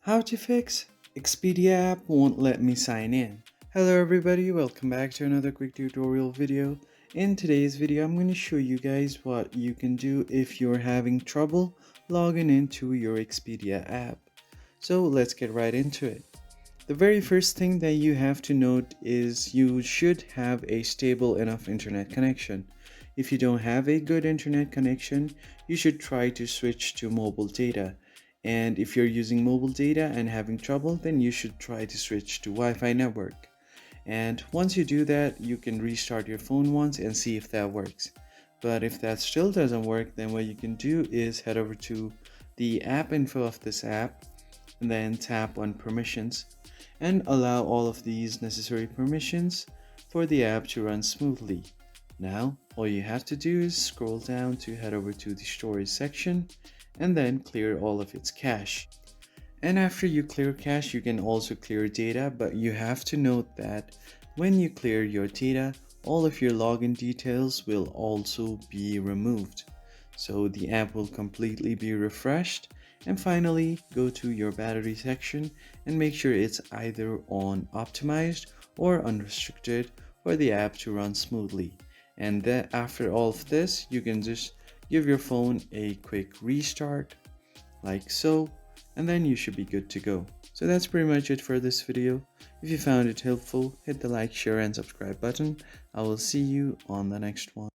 How to fix Expedia app won't let me sign in. Hello everybody, welcome back to another quick tutorial video. In today's video, I'm going to show you guys what you can do if you're having trouble logging into your Expedia app. So let's get right into it. The very first thing that you have to note is you should have a stable enough internet connection. If you don't have a good internet connection, you should try to switch to mobile data. And if you're using mobile data and having trouble, then you should try to switch to Wi-Fi network. And once you do that, you can restart your phone once and see if that works. But if that still doesn't work, then what you can do is head over to the app info of this app and then tap on permissions and allow all of these necessary permissions for the app to run smoothly. Now, all you have to do is scroll down to head over to the storage section and then clear all of its cache. And after you clear cache, you can also clear data, but you have to note that when you clear your data, all of your login details will also be removed. So the app will completely be refreshed. And finally, go to your battery section and make sure it's either on optimized or unrestricted for the app to run smoothly. And then after all of this, you can just give your phone a quick restart like so, and then you should be good to go. So that's pretty much it for this video. If you found it helpful, hit the like, share and subscribe button. I will see you on the next one.